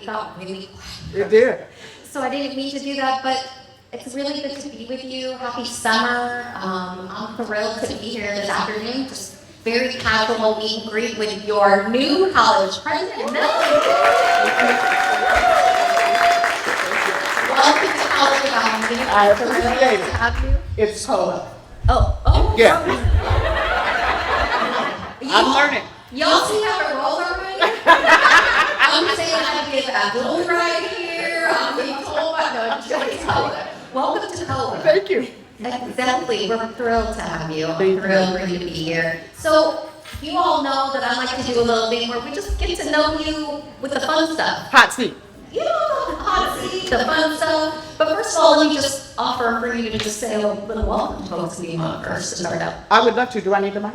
it got really It did. so I didn't mean to do that, but it's really good to be with you. Happy summer. I'm thrilled to be here this afternoon. Just very casual meet and greet with your new college president, Melanie Dixon. Welcome to College of Alameda. I appreciate it. To have you. It's COA. Oh. Yeah. I'm all- learning. Y'all see how it rolls already? I'm saying I give Abdul right here. I'm being told by no, just COA. Welcome to COA. Thank you. Exactly. We're thrilled to have you. I'm Thank you. thrilled for you to be here. So you all know that I like to do a little thing where we just get to know you with the fun stuff. Hot seat. You know, the hot seat, the fun stuff. But first of all, let me just offer for you to just say a little welcome to folks we want first to start out. I would love to. Do I need the mic?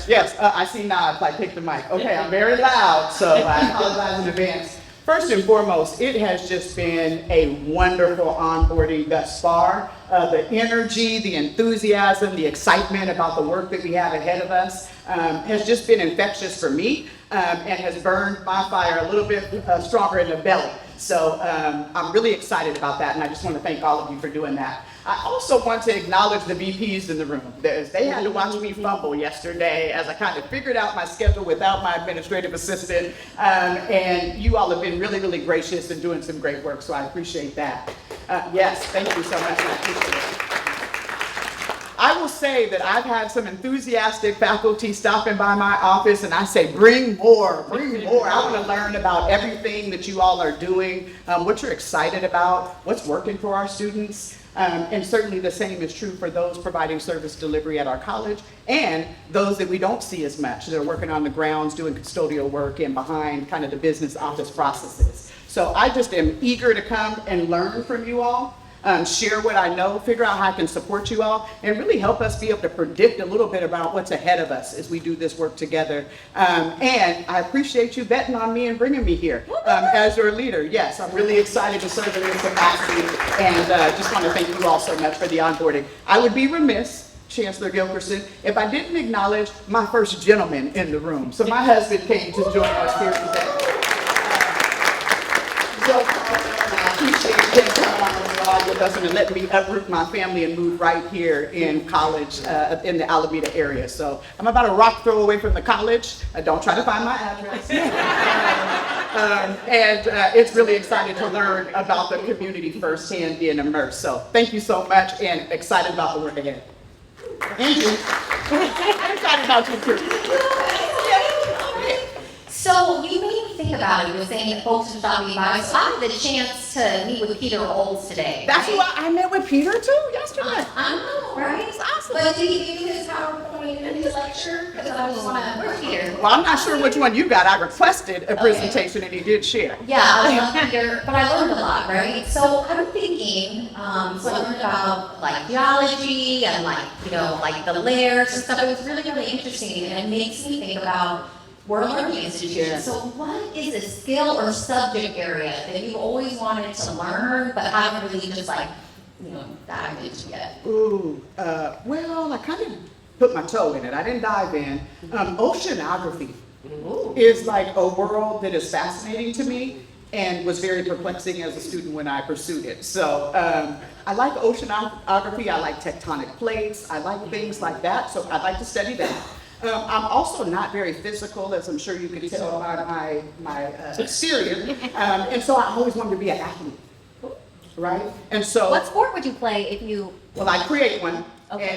Yes, I see nods, like take the mic. Okay, I'm very loud, so I apologize in advance. First and foremost, it has just been a wonderful onboarding thus far. The energy, the enthusiasm, the excitement about the work that we have ahead of us has just been infectious for me and has burned my fire a little bit stronger in the belly. So I'm really excited about that, and I just want to thank all of you for doing that. I also want to acknowledge the VPs in the room. They had to watch me fumble yesterday as I kind of figured out my schedule without my administrative assistant, and you all have been really, really gracious and doing some great work, so I appreciate that. Yes, thank you so much, I appreciate it. I will say that I've had some enthusiastic faculty stopping by my office and I say, bring more, bring more. I want to learn about everything that you all are doing, what you're excited about, what's working for our students. And certainly the same is true for those providing service delivery at our college and those that we don't see as much. They're working on the grounds, doing custodial work and behind kind of the business office processes. So I just am eager to come and learn from you all. Share what I know, figure out how I can support you all, and really help us be able to predict a little bit about what's ahead of us as we do this work together. And I appreciate you betting on me and bringing me here as your leader. Yes, I'm really excited to serve in this capacity, and just want to thank you all so much for the onboarding. I would be remiss, Chancellor Gilkerson, if I didn't acknowledge my first gentleman in the room. So my husband came to join us here today. So I appreciate him coming on the ride with us and letting me uproot my family and move right here in college in the Alameda area. So I'm about a rock throw away from the college. Don't try to find my address. It's really exciting to learn about the community firsthand, being immersed. So thank you so much and excited about the work ahead. Andrew, I'm excited about you too. So you made me think about it. You were saying that folks are stopping by. So I had the chance to meet with Peter Olds today. That's right? who I met with Peter too yesterday. I know, right? It's awesome. But did he give you his PowerPoint and his lecture? Because I just want to, where's Peter? Well, I'm not sure which one you got. I requested a presentation and he did share. Yeah, I love Peter, but I learned a lot, right? So I'm thinking, so I learned about like geology and like the layers and stuff. It was really, really interesting, and it makes me think about we're a learning institution. Yeah. So what is a skill or subject area that you've always wanted to learn but haven't really just dived into yet? Ooh, well, I kind of put my toe in it. I didn't dive in. Oceanography is like a world that is fascinating to me and was very perplexing as a student when I pursued it. So I like oceanography. I like tectonic plates. I like things like that. So I'd like to study that. I'm also not very physical, as I'm sure you can tell by my exterior, and so I always wanted to be an athlete, right? And so, What sport would you play if you? well, I create one, Okay.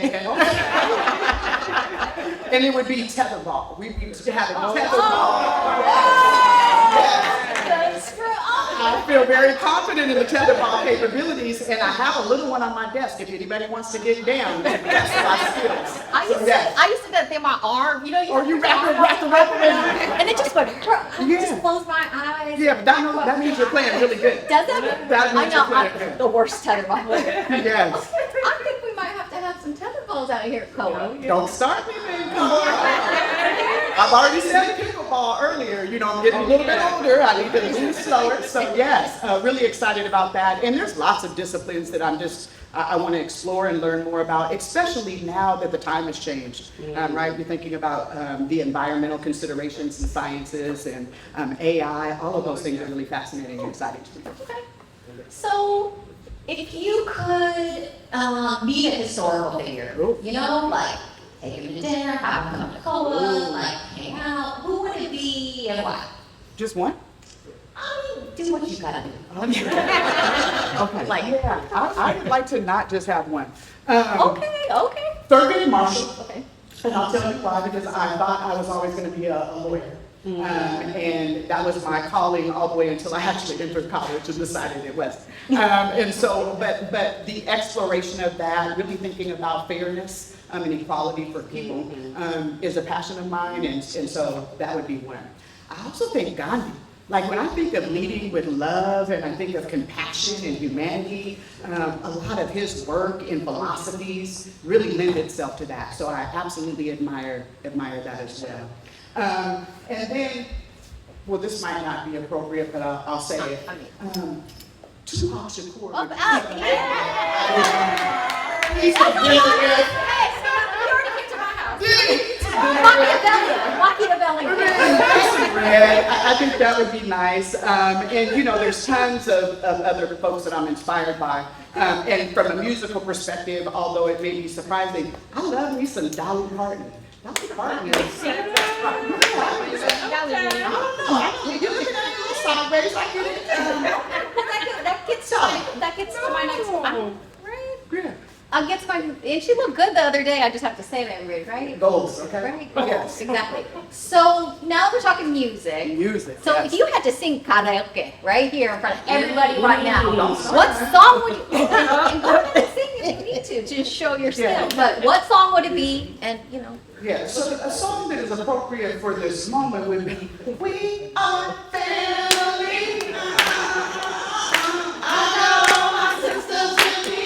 and it would be tetherball. We'd be having tetherball. Yes. I feel very confident in the tetherball capabilities, and I have a little one on my desk if anybody wants to get down. That's my skills. I used to do that thing in my arm, Or you wrap the rope around. and it just went, I Yeah. just closed my eyes. Yeah, but that means you're playing really good. Does that? That means you're playing I'm good. the worst tetherball player. Yes. I think we might have to have some tetherballs out here at COA. Don't start me, man. Come on. I've already said pickleball. fall earlier. You know, I'm getting a little bit older. I need to move slower. So yes, really excited about that. And there's lots of disciplines that I want to explore and learn more about, especially now that the time has changed, right? We're thinking about the environmental considerations and sciences and AI. All of those things are really fascinating and exciting to me. Okay. So, if you could meet a historical figure, you know, like take him to dinner, have him come to COA, like hang out, who would it be and why? Just one? Do what you gotta do. Okay. Like, yeah, I would like to not just have one. Okay. Thurgood Marshall. Okay. And I'll tell you why, because I thought I was always going to be a lawyer. And that was my calling all the way until I actually entered college and decided it wasn't. And so, but the exploration of that, really thinking about fairness and equality for people is a passion of mine, and so that would be one. I also think Gandhi. Like when I think of leading with love and I think of compassion and humanity, a lot of his work and philosophies really lend itself to that. So I absolutely admire that as well. And then, well, this might not be appropriate, but I'll say it. Tupac Shakur. He's a billionaire. I think that would be nice. And you know, there's tons of other folks that I'm inspired by. And from a musical perspective, although it may be surprising, I love me some Dolly Parton. Dolly Parton is. I don't know. You're looking at me sideways. I get it. That gets to my next one. Right? Yeah. And she looked good the other day. I just have to say that, right? Goals, okay? Right? Yes. Exactly. So now we're talking music. Music. So yes. if you had to sing karaoke right here in front of everybody right now, Don't start. what song would you? And go ahead and sing if you need to just show your skill. Yeah. But what song would it be? And you know. Yeah, so a song that is appropriate for this moment would be We Are Family. I got all my sisters with me.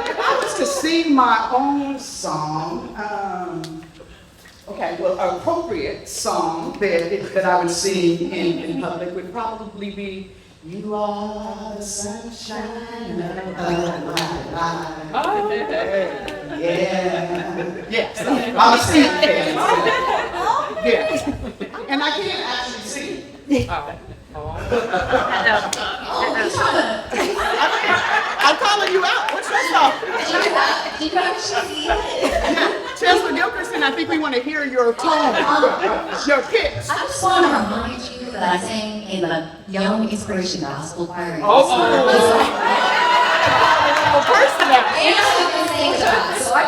If I was to sing my own song, okay, well, an appropriate song that I would sing in public would probably be You Are the Sunshine of my life. Oh, yeah. Yes, I'm a singing fan. Yeah. And I can't actually sing. I'm calling you out. What's your song? Chancellor Gilkerson, I think we want to hear your tone, your pitch. I just want to remind you that I sang in the Young Inspiration Gospel Choir. Person that. And I've been singing that, so I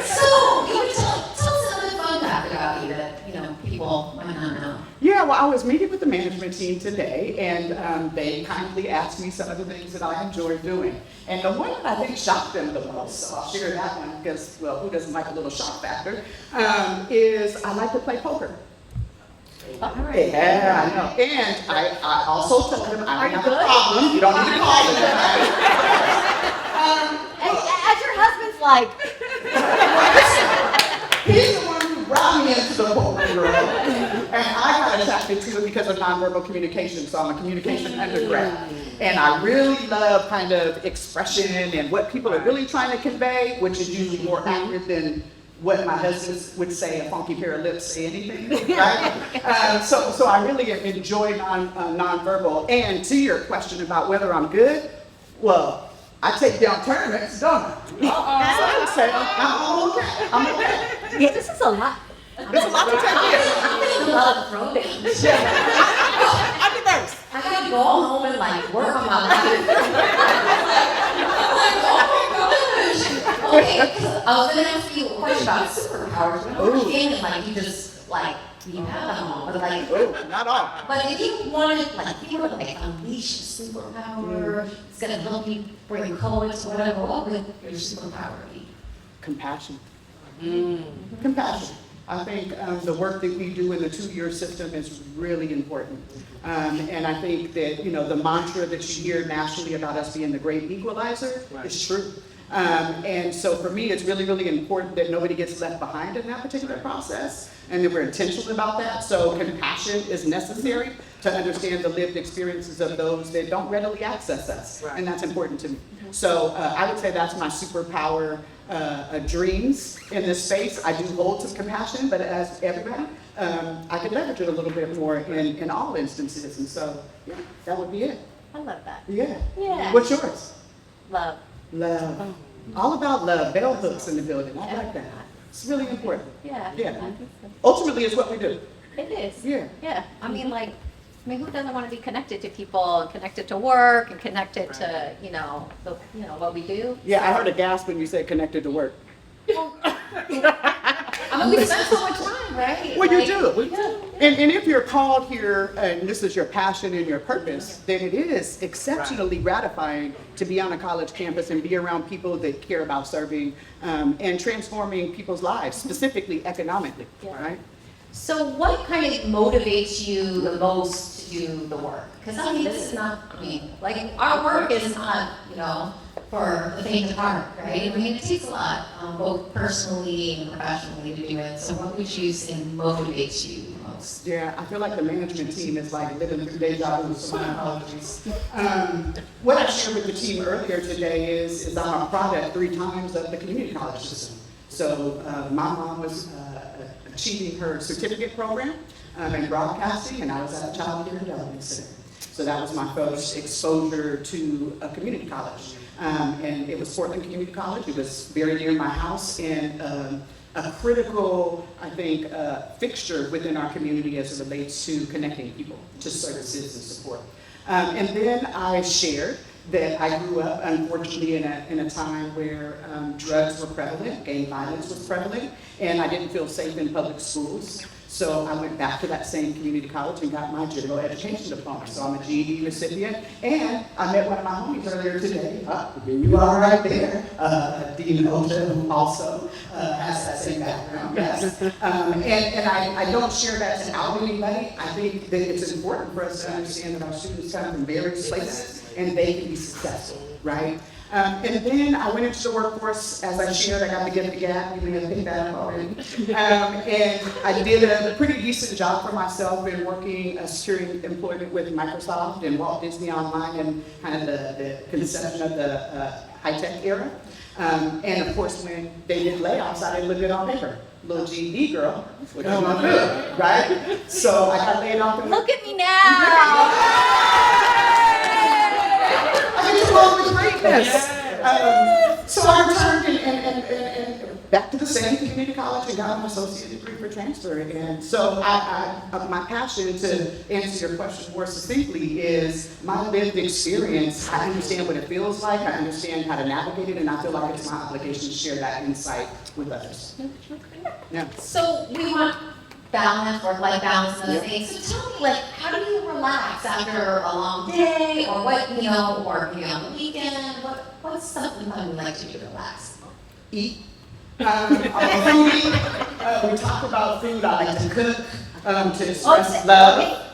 So, can you tell us another fun fact about you that, you know, people might not know? Yeah, well, I was meeting with the management team today, and they kindly asked me some of the things that I enjoy doing. And the one that I think shocked them the most, so I'll share that one because, well, who doesn't like a little shock factor, is I like to play poker. Yeah, I know. And I also told them I don't have a problem. You don't need to call me that. As your husband's like. He's the one who brought me into the poker world. And I got attracted to it because of nonverbal communication. So I'm a communication undergrad. And I really love kind of expression and what people are really trying to convey, which is usually more accurate than what my husband would say, a funky pair of lips, say anything, right? So I really enjoy nonverbal. And to your question about whether I'm good, well, I take down tournaments, don't I? So I would say I'm okay. I'm okay. Yeah, this is a lot. There's a lot to take in. I'm a lot of throwdowns. I'm diverse. I gotta go home and like work on my life. Okay, I was gonna ask you a question about superpowers. When you came and like you just like you have them all, but like Not all. but if you wanted like if you were like unleash a superpower, it's gonna help you bring COA to whatever, what would your superpower be? Compassion. Compassion. I think the work that we do in the 2-year system is really important. And I think that, the mantra that you hear nationally about us being the great equalizer is true. And so for me, it's really, really important that nobody gets left behind in that particular process, and that we're intentional about that. So compassion is necessary to understand the lived experiences of those that don't readily access us, and that's important to me. So I would say that's my superpower dreams in this space. I do hold some compassion, but as everybody, I could leverage it a little bit more in all instances, and so yeah, that would be it. I love that. Yeah. Yeah. What's yours? Love. Love. All about love. Bell hooks in the building. I like that. It's really important. Yeah. Yeah. I think so. Ultimately, it's what we do. It is. Yeah. Yeah. I mean, who doesn't want to be connected to people, and connected to work, and connected to, what we do? Yeah, I heard a gasp when you said connected to work. I mean, we spend so much time, right? Well, you Like, do. yeah. And if you're called here and this is your passion and your purpose, then it is exceptionally gratifying to be on a college campus and be around people that care about serving and transforming people's lives, specifically economically, Yeah. right? So what kind of motivates you the most to do the work? Because this is not, our work is not, for the faint of heart, right? It takes a lot, both personally and professionally to do it. So what would you say motivates you the most? Yeah, I feel like the management team is like living through deja vu, so my apologies. What I shared with the team earlier today is I'm a product 3 times of the community college system. So my mom was achieving her certificate program in broadcasting, and I was at a child care development center. So that was my first exposure to a community college. And it was Portland Community College. It was very near my house, and a critical, I think, fixture within our community as it relates to connecting people to services and support. And then I shared that I grew up, unfortunately, in a time where drugs were prevalent, gang violence was prevalent, and I didn't feel safe in public schools. So I went back to that same community college and got my general education diploma. So I'm a GED recipient, and I met one of my homies earlier today. Here you are right there, Dean Ota, who also has that same background, yes. And I don't share that to out anybody. I think that it's important for us to understand that our students come from various places, and they can be successful, right? And then I went into the workforce. As I shared, I got to get the gap. You may have picked that up already. And I did a pretty decent job for myself in working, securing employment with Microsoft and Walt Disney Online and kind of the conception of the high-tech era. And of course, when they did layoffs, I didn't look good on paper. Little GED girl, which is not good, right? So I got laid off. Look at me now! I think it's along with greatness. So I returned and back to the same community college and got an associate degree for transfer. And so my passion, to answer your question more succinctly, is my lived experience. I understand what it feels like. I understand how to navigate it, and I feel like it's my obligation to share that insight with others. Yeah. So we want balance, work-life balance, and those things. So tell me, how do you relax after a long day, or what, or on the weekend? What's something that you like to do to relax? Eat. I'm a foodie. We talk about food. I like to cook to express love. Okay.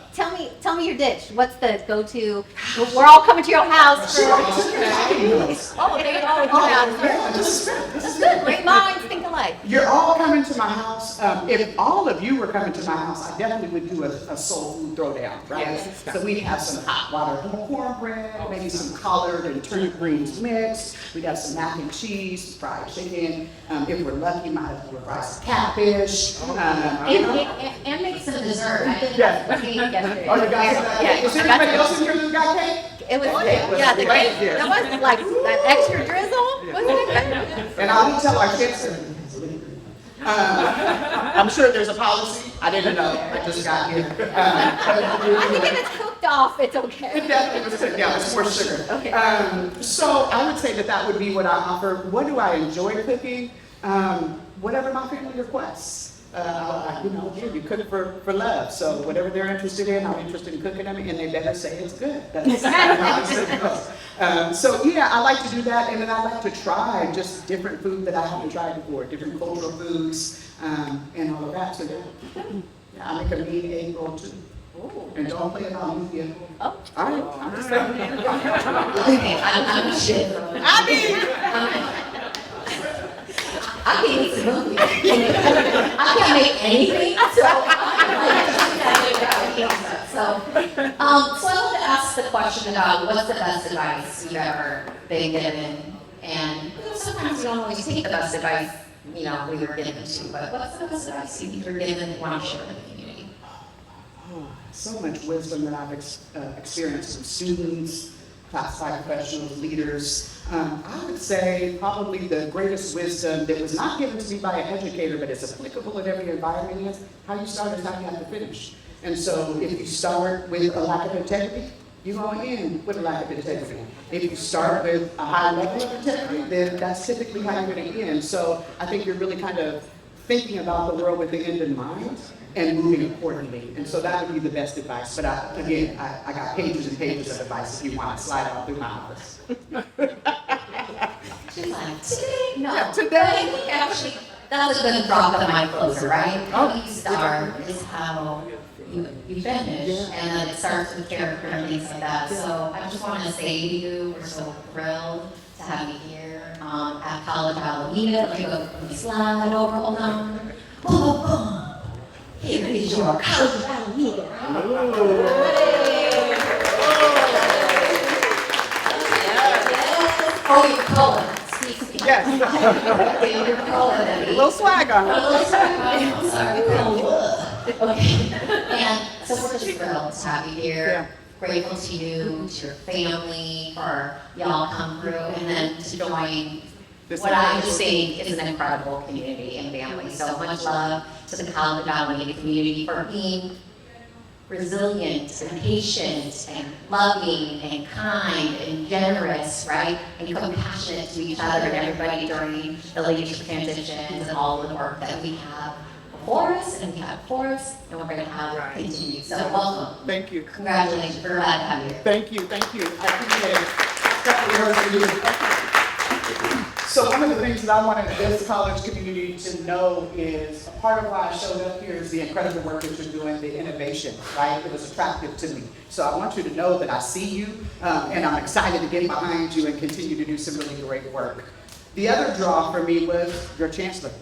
Tell me your dish. What's the go-to? We're all coming to your house for. Oh, they always come out. That's good. Great minds think alike. You're all coming to my house. If all of you were coming to my house, I definitely would do a soul food throwdown, right? Yes. So we'd have some hot water cornbread, maybe some collard and turnip greens mixed. We'd have some mac and cheese, fried chicken. If we're lucky, might have to fry some catfish. And make some dessert. I think Yeah. that's what we need to get through. Oh, you got some? Yeah. Is there anybody else in here who got cake? It was, Yeah, the right cake. there. That wasn't like that extra drizzle. Wasn't it good? And I will tell our Chancellor. I'm sure there's a policy. I didn't know. I just got here. I think if it's cooked off, it's okay. It definitely was, yeah, it's more sugar. Okay. So I would say that would be what I offer. What do I enjoy cooking? Whatever my family requests. You cook for love. So whatever they're interested in, I'm interested in cooking them, and they better say it's good. That's how it goes. So yeah, I like to do that, and then I like to try just different food that I haven't tried before, different cultural foods, and all of that. So yeah, I make a mean egg roll too. And don't play about me yet. Oh. All right, I'm just saying. Okay, I'm shit. I mean, I can't eat smoothie. I can't make anything, so I wanted to ask the question about what's the best advice you've ever been given, and sometimes you don't always take the best advice we were given to, but what's the best advice you were given and want to share with the community? so much wisdom that I've experienced from students, classified professionals, leaders. I would say probably the greatest wisdom that was not given to me by an educator, but it's applicable in every environment is how you start is how you have to finish. And so if you start with a lack of integrity, you're going to end with a lack of integrity. If you start with a high level of integrity, then that's typically how you're going to end. So I think you're really kind of thinking about the world with the end in mind and moving accordingly. And so that would be the best advice. But I got pages and pages of advice if you want to slide out through my office. She's like, today? No. Yeah, today. But I think actually, that's a good drop the mic closer, right? Oh. How you start is how you finish, and then it starts with character and things like that. So I just want to say to you, we're so thrilled to have you here at College Alameda. Let me slide over, hold on. Boom, boom, boom. Here is your College Alameda. Oh, you're color. Excuse me. Yes. You're color. A little swag on it. I'm sorry. Okay. And so we're just thrilled to have you here. Yeah. Grateful to you, to your family, for y'all come through, and then to join what I just think is an incredible community and family. So much love to the College Alameda community for being resilient and patient and loving and kind and generous, right? And compassionate to each other and everybody during the leadership transitions and all of the work that we have before us and we have before us and we're going to have continue. So welcome. Thank you. Congratulations. We're glad to have you. Thank you. Thank you. I appreciate it. Definitely heard from you. So one of the things that I wanted this college community to know is a part of why I showed up here is the incredible work that you're doing, the innovation, right? It was attractive to me. So I want you to know that I see you and I'm excited to get behind you and continue to do some really great work. The other draw for me was your chancellor.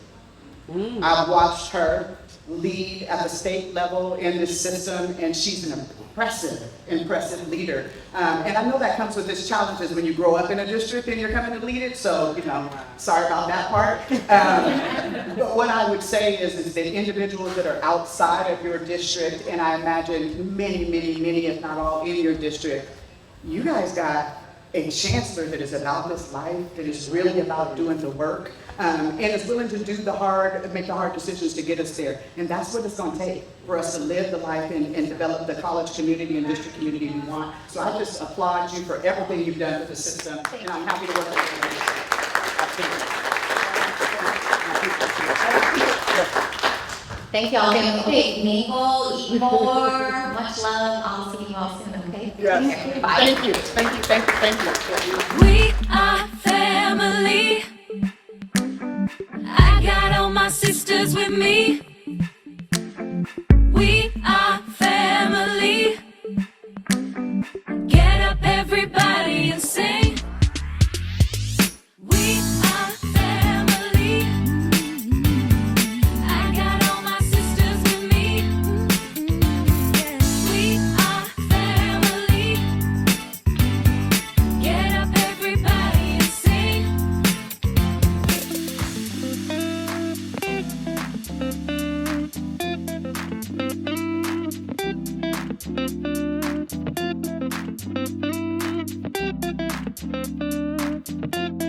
I've watched her lead at the state level in this system, and she's an impressive leader. And I know that comes with its challenges when you grow up in a district and you're coming to lead it, so, sorry about that part. But what I would say is that individuals that are outside of your district, and I imagine many, if not all, in your district, you guys got a chancellor that is about this life, that is really about doing the work, and is willing to do make the hard decisions to get us there. And that's what it's going to take for us to live the life and develop the college community and district community we want. So I just applaud you for everything you've done for the system, and I'm happy to work with you. Thank you all. Okay, mingle, eat more. Much love. I'll see you all soon, okay? Yes. Okay, bye. Thank you. Thank you. We are family. I got all my sisters with me. We are family. Get up, everybody, and sing. We are family. I got all my sisters with me. We are family. Get up, everybody, and sing. Thank you.